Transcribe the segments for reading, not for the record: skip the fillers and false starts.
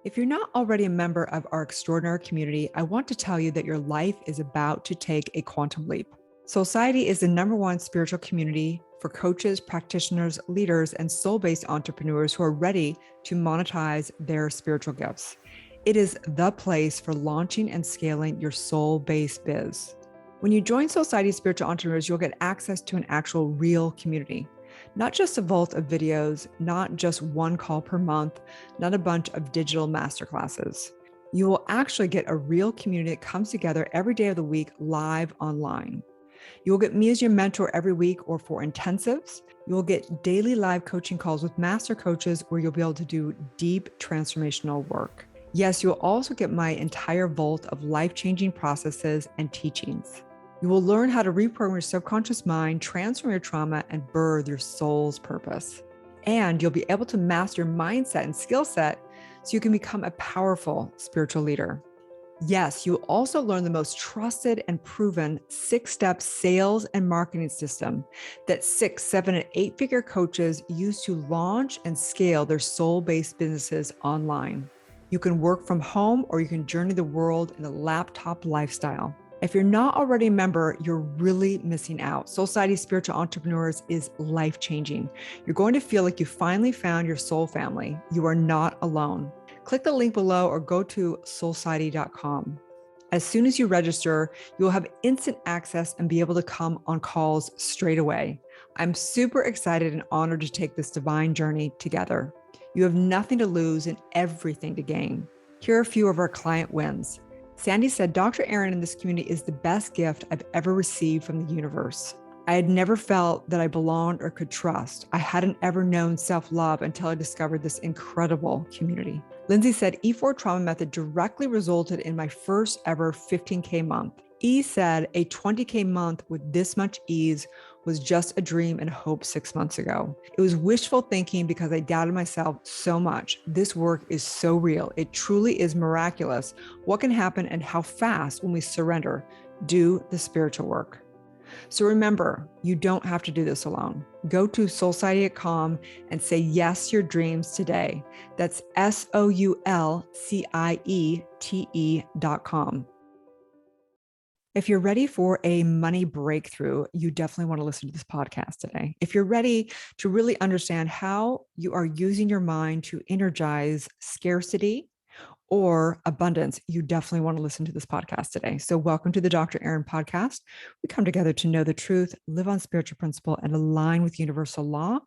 If you're not already a member of our extraordinary community, I want to tell you that your life is about to take a quantum leap. Soulciete is the #1 spiritual community for coaches, practitioners, leaders, and soul-based entrepreneurs who are ready to monetize their spiritual gifts. It is the place for launching and scaling your soul-based biz. When you join Soulciete Spiritual Entrepreneurs, you'll get access to an actual real community. Not just a vault of videos, not just one call per month, not a bunch of digital masterclasses. You will actually get a real community that comes together every day of the week live online. You will get me as your mentor every week or for intensives. You will get daily live coaching calls with master coaches where you'll be able to do deep transformational work. Yes, you'll also get my entire vault of life-changing processes and teachings. You will learn how to reprogram your subconscious mind, transform your trauma, and birth your soul's purpose. And you'll be able to master your mindset and skill set so you can become a powerful spiritual leader. Yes, you'll also learn the most trusted and proven 6-step sales and marketing system that 6, 7, and 8-figure coaches use to launch and scale their soul-based businesses online. You can work from home or you can journey the world in a laptop lifestyle. If you're not already a member, you're really missing out. Soulciete Spiritual Entrepreneurs is life-changing. You're going to feel like you finally found your soul family. You are not alone. Click the link below or go to soulciete.com. As soon as you register, you'll have instant access and be able to come on calls straight away. I'm super excited and honored to take this divine journey together. You have nothing to lose and everything to gain. Here are a few of our client wins. Sandy said, Dr. Erin in this community is the best gift I've ever received from the universe. I had never felt that I belonged or could trust. I hadn't ever known self-love until I discovered this incredible community. Lindsay said, E4 trauma method directly resulted in my first ever 15K month. E said, a 20K month with this much ease was just a dream and hope 6 months ago. It was wishful thinking because I doubted myself so much. This work is so real. It truly is miraculous what can happen and how fast when we surrender, do the spiritual work. So remember, you don't have to do this alone. Go to soulciete.com and say yes to your dreams today. That's soulciete.com. If you're ready for a money breakthrough, you definitely want to listen to this podcast today. If you're ready to really understand how you are using your mind to energize scarcity or abundance, you definitely want to listen to this podcast today. So welcome to the Dr. Erin podcast. We come together to know the truth, live on spiritual principle, and align with universal law.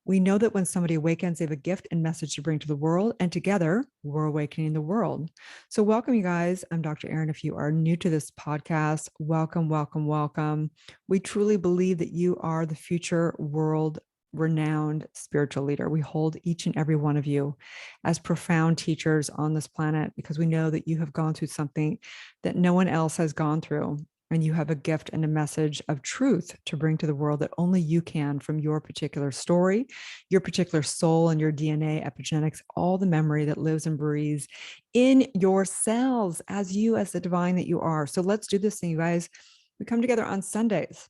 We know that when somebody awakens, they have a gift and message to bring to the world, and together we're awakening the world. So welcome, you guys. I'm Dr. Erin. If you are new to this podcast, welcome, welcome, welcome. We truly believe that you are the future world renowned spiritual leader. We hold each and every one of you as profound teachers on this planet because we know that you have gone through something that no one else has gone through. And you have a gift and a message of truth to bring to the world that only you can from your particular story, your particular soul and your DNA, epigenetics, all the memory that lives and breathes in your cells as you, as the divine that you are. So let's do this thing, you guys. We come together on Sundays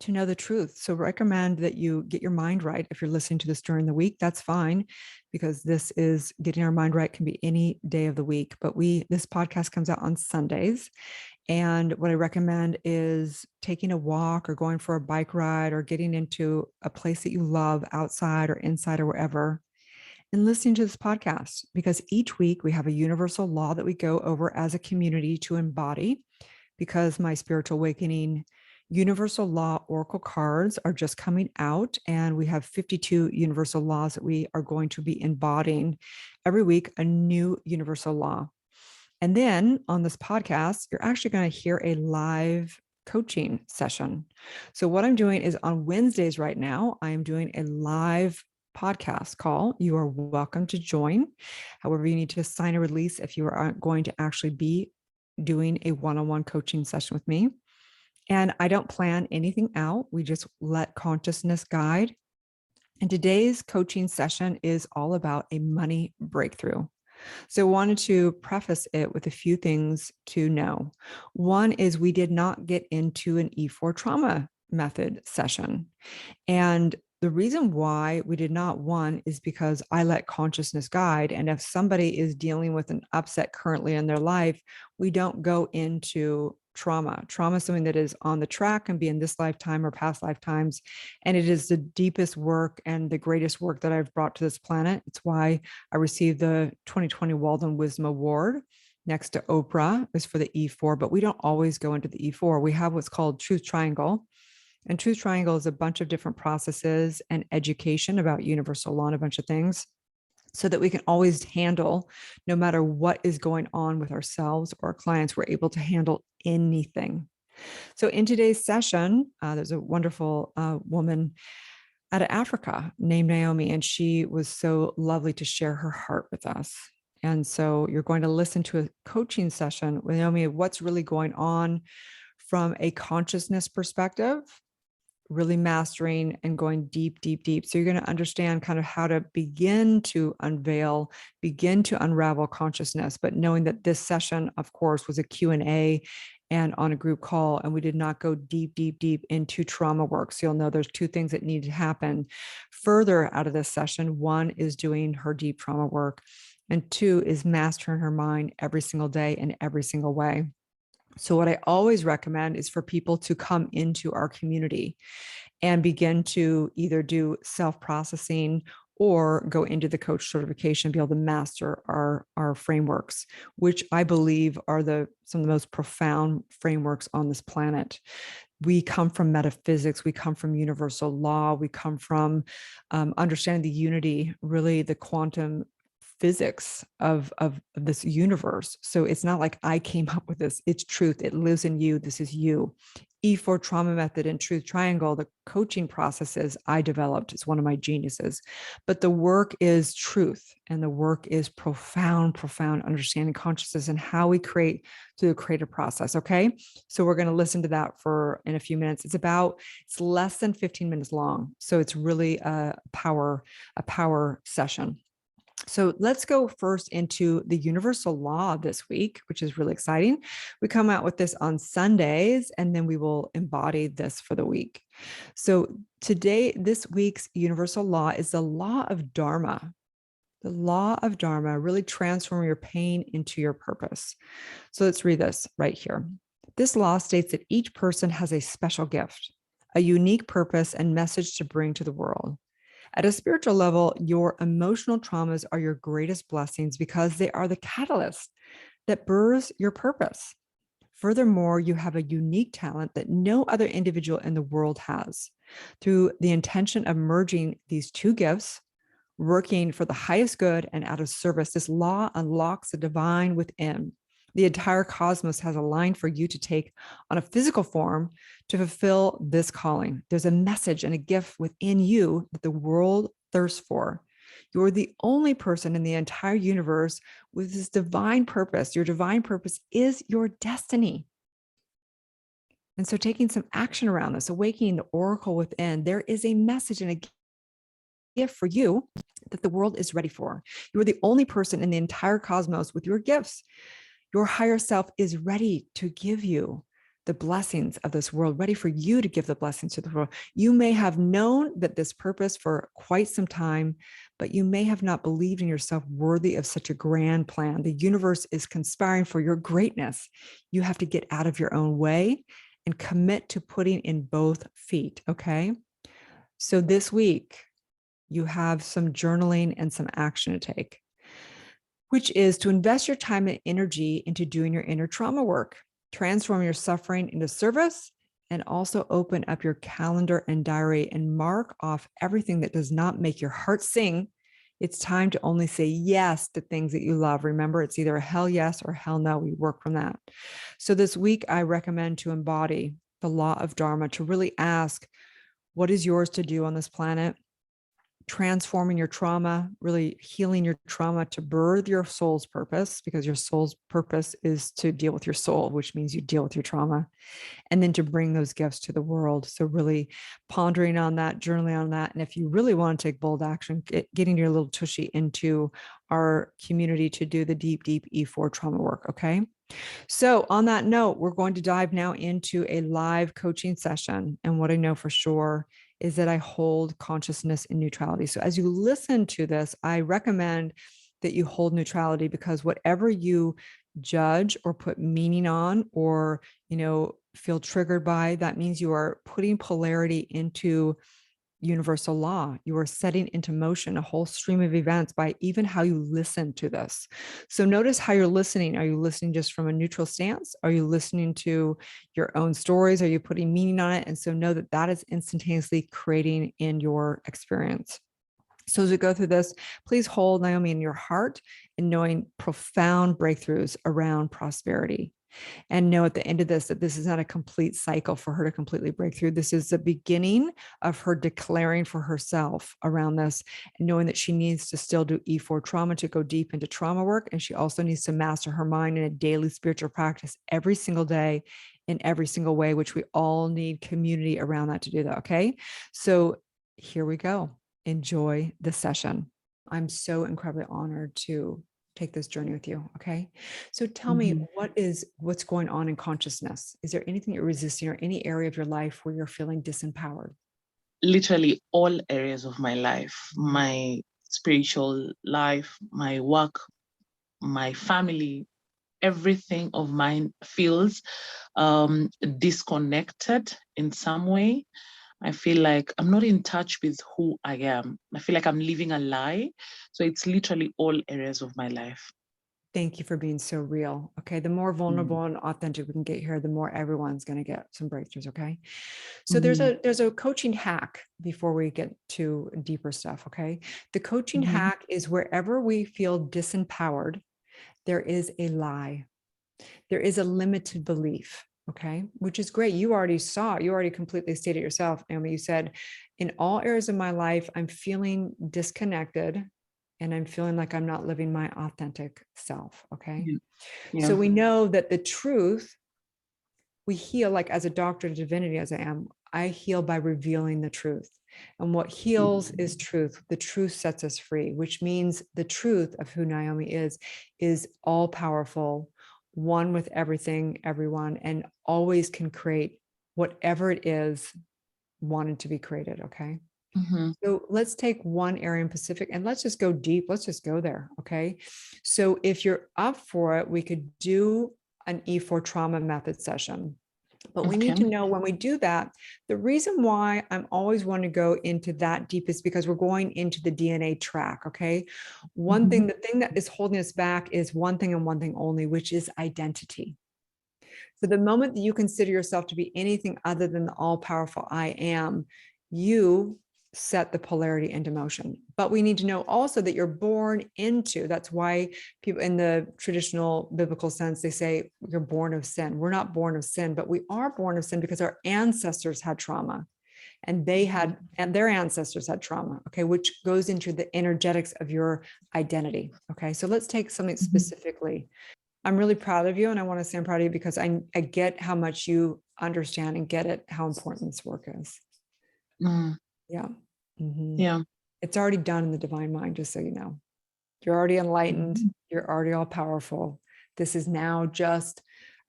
to know the truth. So recommend that you get your mind right. If you're listening to this during the week, that's fine, because this is getting our mind right can be any day of the week. But this podcast comes out on Sundays. And what I recommend is taking a walk or going for a bike ride or getting into a place that you love outside or inside or wherever and listening to this podcast, because each week we have a universal law that we go over as a community to embody, because my spiritual awakening universal law oracle cards are just coming out, and we have 52 universal laws that we are going to be embodying every week, a new universal law. And then on this podcast, you're actually going to hear a live coaching session. So what I'm doing is on Wednesdays right now, I am doing a live podcast call. You are welcome to join. However, you need to sign a release if you are going to actually be doing a one-on-one coaching session with me. And I don't plan anything out. We just let consciousness guide. And today's coaching session is all about a money breakthrough. So I wanted to preface it with a few things to know. One is we did not get into an E4 trauma method session. And The reason why we did not, one, is because I let consciousness guide. And if somebody is dealing with an upset currently in their life, we don't go into trauma. Trauma is something that is on the track and be in this lifetime or past lifetimes. And it is the deepest work and the greatest work that I've brought to this planet. It's why I received the 2020 Walden Wisdom Award. Next to Oprah is for the E4, but we don't always go into the E4. We have what's called Truth Triangle. And Truth Triangle is a bunch of different processes and education about universal law and a bunch of things so that we can always handle, no matter what is going on with ourselves or our clients, we're able to handle anything. So in today's session, there's a wonderful woman out of Africa named Naomi, and she was so lovely to share her heart with us. And so you're going to listen to a coaching session with Naomi of what's really going on from a consciousness perspective, really mastering and going deep, deep, deep. So you're going to understand kind of how to begin to unveil, begin to unravel consciousness, but knowing that this session, of course, was a Q&A and on a group call, and we did not go deep, deep, deep into trauma work. So you'll know there's two things that need to happen further out of this session. One is doing her deep trauma work, and two is mastering her mind every single day in every single way. So what I always recommend is for people to come into our community and begin to either do self-processing or go into the coach certification, be able to master our frameworks, which I believe are some of the most profound frameworks on this planet. We come from metaphysics, we come from universal law, we come from understanding the unity, really the quantum physics of this universe. So it's not like I came up with this. It's truth. It lives in you. This is you. E4 trauma method and truth triangle, the coaching processes I developed. It's one of my geniuses. But the work is truth, and the work is profound, profound understanding consciousness and how we create through the creative process. Okay. So we're going to listen to that in a few minutes. It's less than 15 minutes long. So it's really a power session. So let's go first into the universal law this week, which is really exciting. We come out with this on Sundays, and then we will embody this for the week. So this week's universal law is the law of Dharma. The law of Dharma, really transform your pain into your purpose. So let's read this right here. This law states that each person has a special gift, a unique purpose and message to bring to the world. At a spiritual level, your emotional traumas are your greatest blessings because they are the catalyst that births your purpose. Furthermore, you have a unique talent that no other individual in the world has. Through the intention of merging these two gifts, working for the highest good and out of service, this law unlocks the divine within. The entire cosmos has aligned for you to take on a physical form to fulfill this calling. There's a message and a gift within you that the world thirsts for. You're the only person in the entire universe with this divine purpose. Your divine purpose is your destiny. And so taking some action around this, awakening the oracle within, there is a message and a gift for you that the world is ready for. You are the only person in the entire cosmos with your gifts. Your higher self is ready to give you the blessings of this world, ready for you to give the blessings to the world. You may have known that this purpose for quite some time, but you may have not believed in yourself worthy of such a grand plan. The universe is conspiring for your greatness. You have to get out of your own way and commit to putting in both feet, okay? So this week, you have some journaling and some action to take, which is to invest your time and energy into doing your inner trauma work, transform your suffering into service, and also open up your calendar and diary and mark off everything that does not make your heart sing. It's time to only say yes to things that you love. Remember, it's either a hell yes or hell no. We work from that. So this week, I recommend to embody the law of Dharma, to really ask, what is yours to do on this planet? Transforming your trauma, really healing your trauma to birth your soul's purpose, because your soul's purpose is to deal with your soul, which means you deal with your trauma, and then to bring those gifts to the world. So really pondering on that, journaling on that. And if you really want to take bold action, getting your little tushy into our community to do the deep, deep E4 trauma work. Okay. So on that note, we're going to dive now into a live coaching session. And what I know for sure is that I hold consciousness in neutrality. So as you listen to this, I recommend that you hold neutrality, because whatever you judge or put meaning on, or, feel triggered by, that means you are putting polarity into universal law. You are setting into motion a whole stream of events by even how you listen to this. So notice how you're listening. Are you listening just from a neutral stance? Are you listening to your own stories? Are you putting meaning on it? And so know that that is instantaneously creating in your experience. So as we go through this, please hold Naomi in your heart and knowing profound breakthroughs around prosperity. And know at the end of this that this is not a complete cycle for her to completely break through. This is the beginning of her declaring for herself around this, and knowing that she needs to still do E4 trauma to go deep into trauma work. And she also needs to master her mind in a daily spiritual practice every single day in every single way, which we all need community around that to do that. Okay. So here we go. Enjoy the session. I'm so incredibly honored to take this journey with you. Okay. So tell me, what's going on in consciousness? Is there anything you're resisting, or any area of your life where you're feeling disempowered? Literally all areas of my life, my spiritual life, my work, my family, everything of mine feels disconnected in some way. I feel like I'm not in touch with who I am. I feel like I'm living a lie. So it's literally all areas of my life. Thank you for being so real. Okay. The more vulnerable and authentic we can get here, the more everyone's going to get some breakthroughs. Okay. So there's a coaching hack before we get to deeper stuff. Okay. The coaching hack is wherever we feel disempowered, there is a lie. There is a limited belief. Okay. Which is great. You already saw it. You already completely stated yourself, Naomi. You said, in all areas of my life, I'm feeling disconnected, and I'm feeling like I'm not living my authentic self. Okay. Yeah. So we know that the truth, we heal, like as a doctor of divinity, as I am, I heal by revealing the truth. And what heals is truth. The truth sets us free, which means the truth of who Naomi is all powerful, one with everything, everyone, and always can create whatever it is wanted to be created. Okay. So let's take one area in Pacific and let's just go deep. Let's just go there. Okay. So if you're up for it, we could do an E4 trauma method session. But we need to know, when we do that, the reason why I'm always wanting to go into that deep is because we're going into the DNA track. Okay. One thing, the thing that is holding us back is one thing and one thing only, which is identity. So the moment that you consider yourself to be anything other than the all-powerful I am, you set the polarity into motion. But we need to know also that you're born into, that's why people in the traditional biblical sense, they say you're born of sin. We're not born of sin, but we are born of sin because our ancestors had trauma, and their ancestors had trauma. Okay. Which goes into the energetics of your identity. Okay. So let's take something specifically. I'm really proud of you. And I want to say I'm proud of you because I get how much you understand and get it, how important this work is. Yeah. Yeah. It's already done in the divine mind, just so you know. You're already enlightened. You're already all powerful. This is now just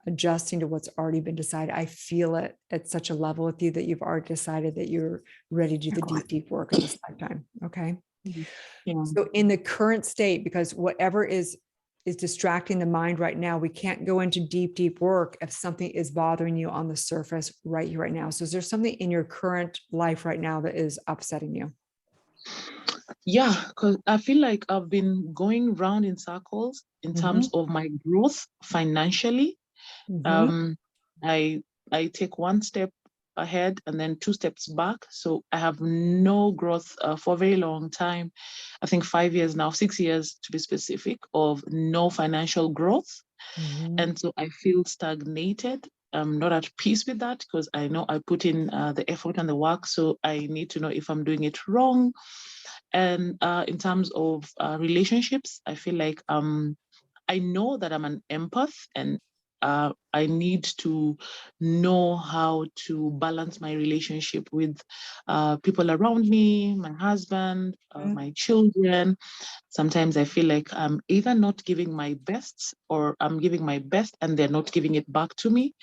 adjusting to what's already been decided. I feel it at such a level with you that you've already decided that you're ready to do the deep, deep work of this lifetime. Okay. Yeah. So in the current state, because whatever is distracting the mind right now, we can't go into deep, deep work if something is bothering you on the surface right here, right now. So is there something in your current life right now that is upsetting you? Yeah, because I feel like I've been going round in circles in terms of my growth financially. I take one step ahead and then two steps back. So I have no growth for a very long time. I think 5 years now, 6 years to be specific, of no financial growth. And so I feel stagnated. I'm not at peace with that because I know I put in the effort and the work. So I need to know if I'm doing it wrong. And in terms of relationships, I feel like I know that I'm an empath, and I need to know how to balance my relationship with people around me, my husband, my children. Sometimes I feel like I'm either not giving my best, or I'm giving my best and they're not giving it back to me.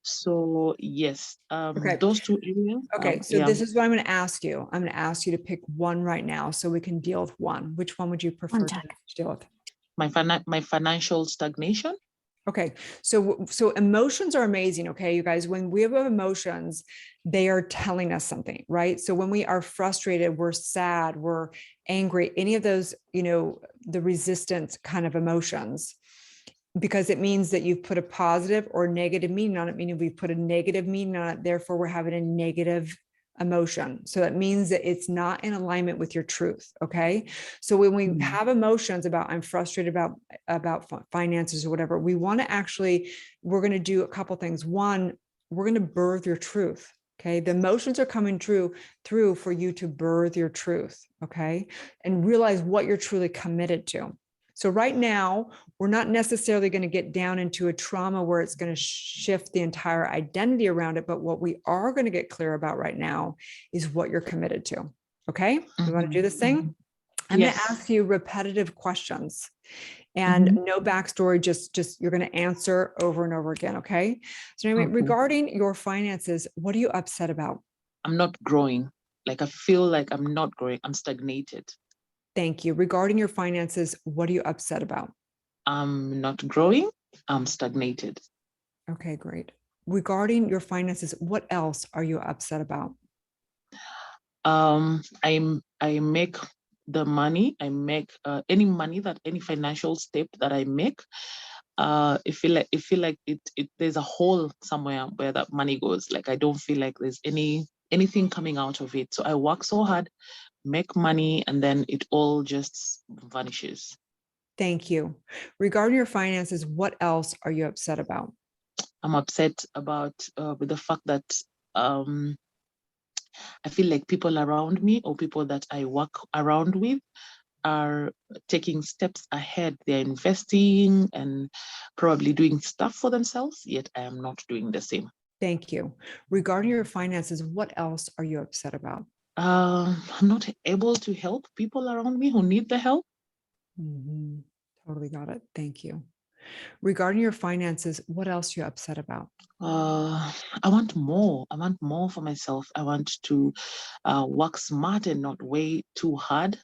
So yes, Okay. those two areas. Okay. So Yeah, this is what I'm going to ask you. I'm going to ask you to pick one right now so we can deal with one. Which one would you prefer to deal with? my financial stagnation. Okay. So emotions are amazing. Okay. You guys, when we have emotions, they are telling us something, right? So when we are frustrated, we're sad, we're angry, any of those, the resistance kind of emotions, because it means that you've put a positive or negative meaning on it, meaning we put a negative meaning on it. Therefore, we're having a negative emotion. So that means that it's not in alignment with your truth. Okay. So when we have emotions about, I'm frustrated about finances or whatever, we want to actually, we're going to do a couple things. One, we're going to birth your truth. Okay. The emotions are coming through for you to birth your truth. Okay. And realize what you're truly committed to. So right now, we're not necessarily going to get down into a trauma where it's going to shift the entire identity around it. But what we are going to get clear about right now is what you're committed to. Okay. You want to do this thing? I'm going to Yes. ask you repetitive questions and no backstory, just you're going to answer over and over again. Okay. So anyway, regarding your finances, what are you upset about? I'm not growing. Like I feel like I'm not growing. I'm stagnated. Thank you. Regarding your finances, what are you upset about? I'm not growing. I'm stagnated. Okay, great. Regarding your finances, what else are you upset about? I make the money. I make any money that any financial step that I make. I feel like it there's a hole somewhere where that money goes. Like I don't feel like there's anything coming out of it. So I work so hard, make money, and then it all just vanishes. Thank you. Regarding your finances, what else are you upset about? I'm upset about with the fact that um, I feel like people around me or people that I work around with are taking steps ahead. They're investing and probably doing stuff for themselves, yet I am not doing the same. Thank you. Regarding your finances, what else are you upset about? I'm not able to help people around me who need the help. Mhm. Totally got it. Thank you. Regarding your finances, what else are you upset about? I want more. I want more for myself. I want to work smart and not way too hard.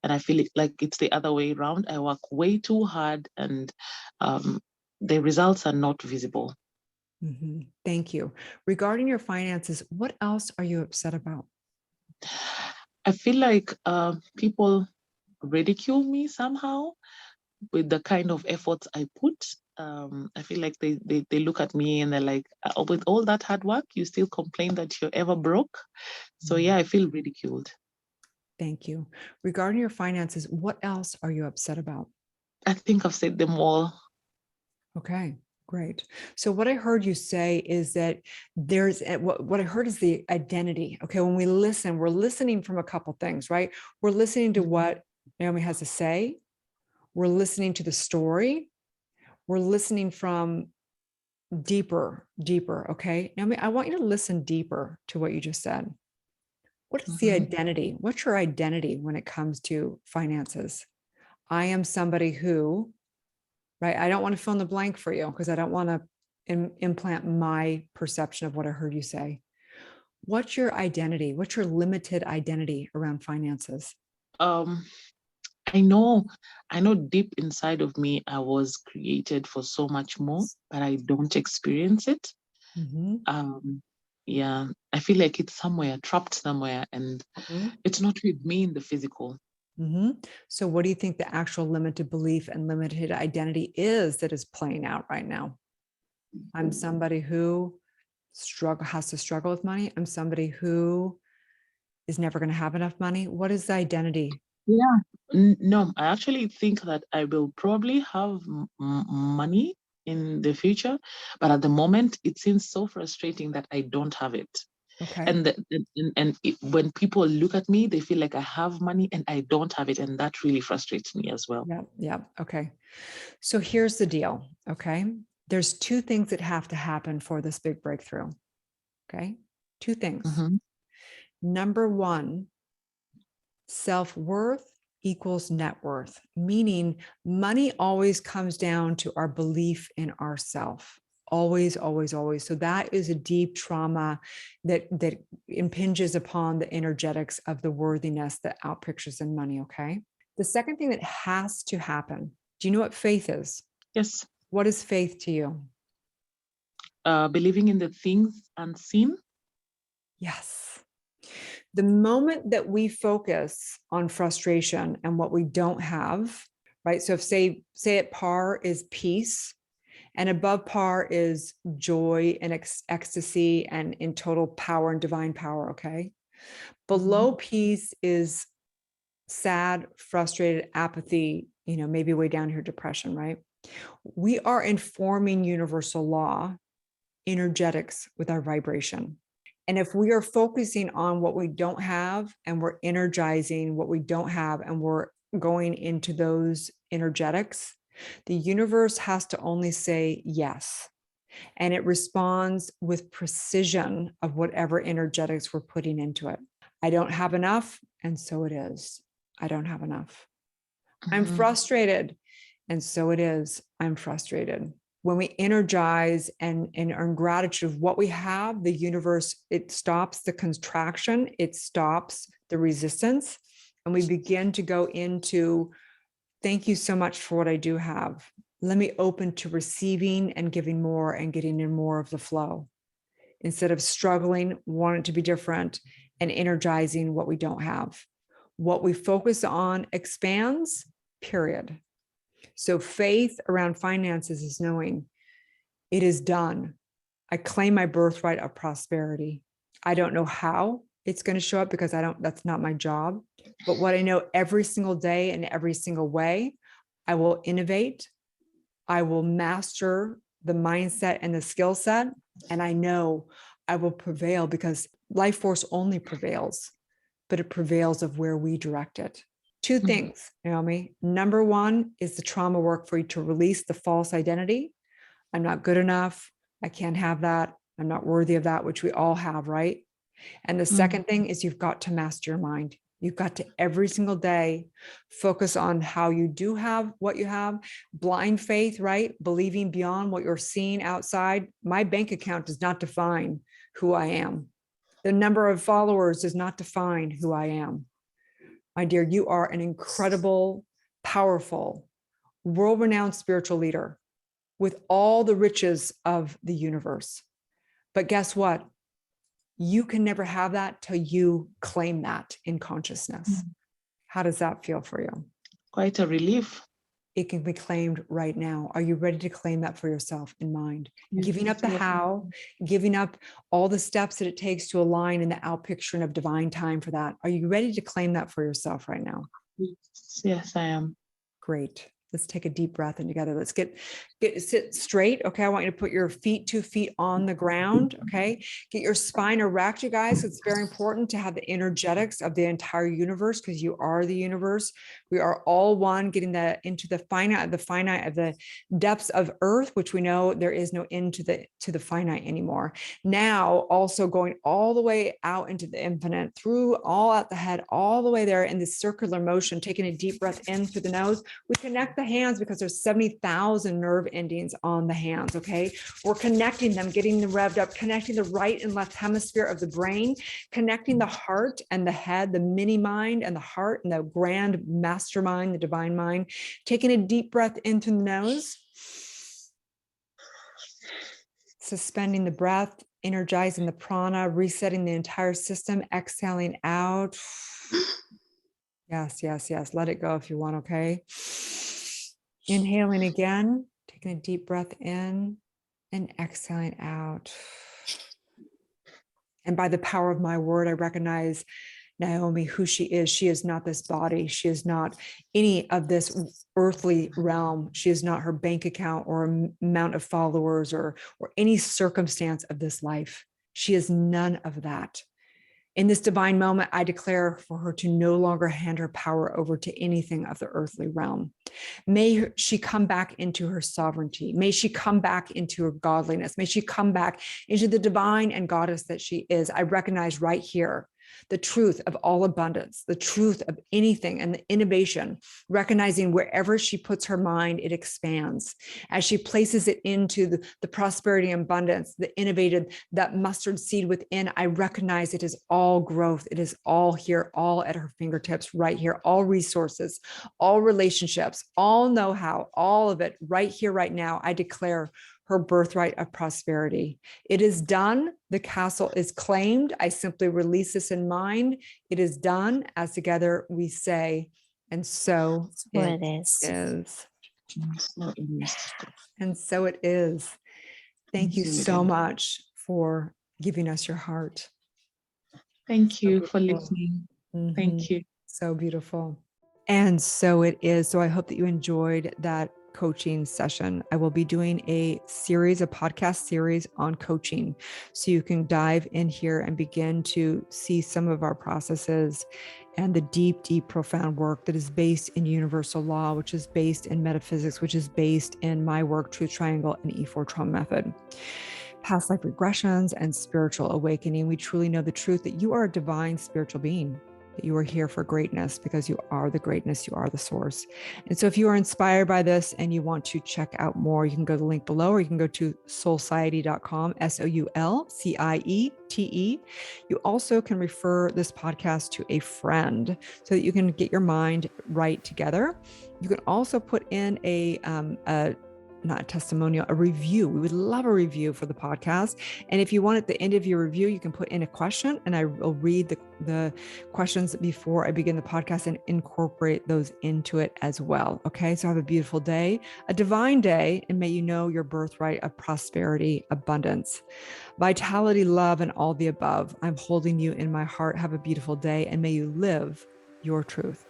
And I feel like it's the other way around. I work way too hard and um, the results are not visible. Mhm. Thank you. Regarding your finances, what else are you upset about? I feel like people ridicule me somehow with the kind of efforts I put. I feel like they look at me and they're like, with all that hard work, you still complain that you're ever broke. So yeah, I feel ridiculed. Thank you. Regarding your finances, what else are you upset about? I think I've said them all. Okay, great. So what I heard you say is that what I heard is the identity. Okay, when we listen, we're listening from a couple things, right? We're listening to what Naomi has to say. We're listening to the story. We're listening from deeper. Okay, Naomi, I want you to listen deeper to what you just said. What is the identity? What's your identity when it comes to finances? I am somebody who, right? I don't want to fill in the blank for you because I don't want to implant my perception of what I heard you say. What's your identity? What's your limited identity around finances? Um, I know, I know deep inside of me, I was created for so much more, but I don't experience it. Mhm, Um, yeah, I feel like it's somewhere, trapped somewhere, and mhm, it's not with me in the physical. mhm. So, what do you think the actual limited belief and limited identity is that is playing out right now? I'm somebody who has to struggle with money. I'm somebody who is never going to have enough money. What is the identity? Yeah. No, I actually think that I will probably have money in the future, but at the moment, it seems so frustrating that I don't have it. Okay. And when people look at me, they feel like I have money and I don't have it, and that really frustrates me as well. Yeah. Yeah. Okay. So here's the deal. Okay. There's two things that have to happen for this big breakthrough. Okay. Two things. Hmm. Number one, self worth equals net worth, meaning money always comes down to our belief in ourself. Always, always, always. So that is a deep trauma that impinges upon the energetics of the worthiness that outpictures in money. Okay. The second thing that has to happen. Do you know what faith is? Yes. What is faith to you? Believing in the things unseen. Yes. The moment that we focus on frustration and what we don't have, right? So if say at par is peace, and above par is joy and ecstasy and in total power and divine power, okay? Below peace is sad, frustrated, apathy, maybe way down here, depression, right? We are informing universal law, energetics with our vibration. And if we are focusing on what we don't have and we're energizing what we don't have and we're going into those energetics, the universe has to only say yes. And it responds with precision of whatever energetics we're putting into it. I don't have enough, and so it is. I don't have enough. I'm frustrated, and so it is. I'm frustrated. When we energize and earn gratitude of what we have, the universe, it stops the contraction, it stops the resistance, and we begin to go into, thank you so much for what I do have. Let me open to receiving and giving more and getting in more of the flow. Instead of struggling, wanting to be different, and energizing what we don't have. What we focus on expands, period. So faith around finances is knowing it is done. I claim my birthright of prosperity. I don't know how it's going to show up because that's not my job. But what I know every single day and every single way, I will innovate. I will master the mindset and the skill set. And I know I will prevail because life force only prevails, but it prevails of where we direct it. Two things, Naomi. Number one is the trauma work for you to release the false identity. I'm not good enough. I can't have that. I'm not worthy of that, which we all have, right? And the second thing is you've got to master your mind. You've got to every single day focus on how you do have what you have. Blind faith, right? Believing beyond what you're seeing outside. My bank account does not define who I am. The number of followers does not define who I am. My dear, you are an incredible, powerful, world-renowned spiritual leader with all the riches of the universe. But guess what? You can never have that till you claim that in consciousness. How does that feel for you? Quite a relief. It can be claimed right now. Are you ready to claim that for yourself in mind? Yes. Giving up the how, giving up all the steps that it takes to align in the outpicturing of divine time for that. Are you ready to claim that for yourself right now? Yes, I am. Great. Let's take a deep breath in together. Let's sit straight. Okay. I want you to put your 2 feet on the ground. Okay. Get your spine erect, you guys. It's very important to have the energetics of the entire universe because you are the universe. We are all one, getting into the finite of the depths of earth, which we know there is no end to the finite anymore. Now also going all the way out into the infinite, through all out the head, all the way there in this circular motion, taking a deep breath in through the nose. We connect the hands because there's 70,000 nerve endings on the hands. Okay. We're connecting them, getting them revved up, connecting the right and left hemisphere of the brain, connecting the heart and the head, the mini mind and the heart and the grand mastermind, the divine mind, taking a deep breath in through the nose, suspending the breath, energizing the prana, resetting the entire system, exhaling out. Yes, yes, yes. Let it go if you want. Okay. Inhaling again, taking a deep breath in and exhaling out. And by the power of my word, I recognize Naomi, who she is. She is not this body. She is not any of this earthly realm. She is not her bank account or amount of followers or any circumstance of this life. She is none of that. In this divine moment, I declare for her to no longer hand her power over to anything of the earthly realm. May she come back into her sovereignty. May she come back into her godliness. May she come back into the divine and goddess that she is. I recognize right here the truth of all abundance, the truth of anything and the innovation, recognizing wherever she puts her mind, it expands. As she places it into the prosperity and abundance, the innovated, that mustard seed within, I recognize it is all growth. It is all here, all at her fingertips right here, all resources, all relationships, all know-how, all of it right here, right now. I declare her birthright of prosperity. It is done. The castle is claimed. I simply release this in mind. It is done, as together we say, and so it is. And so it is. Thank you so much for giving us your heart. Thank you for listening. Mm-hmm. Thank you. So beautiful. And so it is. So I hope that you enjoyed that coaching session. I will be doing a podcast series on coaching. So you can dive in here and begin to see some of our processes and the deep, deep, profound work that is based in universal law, which is based in metaphysics, which is based in my work, Truth Triangle and E4 Trauma Method. Past life regressions and spiritual awakening. We truly know the truth that you are a divine spiritual being, that you are here for greatness because you are the greatness, you are the source. And so if you are inspired by this and you want to check out more, you can go to the link below, or you can go to soulciete.com, Soulciete. You also can refer this podcast to a friend so that you can get your mind right together. You can also put in not a testimonial, a review. We would love a review for the podcast. And if you want at the end of your review, you can put in a question, and I will read the questions before I begin the podcast and incorporate those into it as well. Okay. So have a beautiful day, a divine day, and may you know your birthright of prosperity, abundance, vitality, love, and all the above. I'm holding you in my heart. Have a beautiful day, and may you live your truth.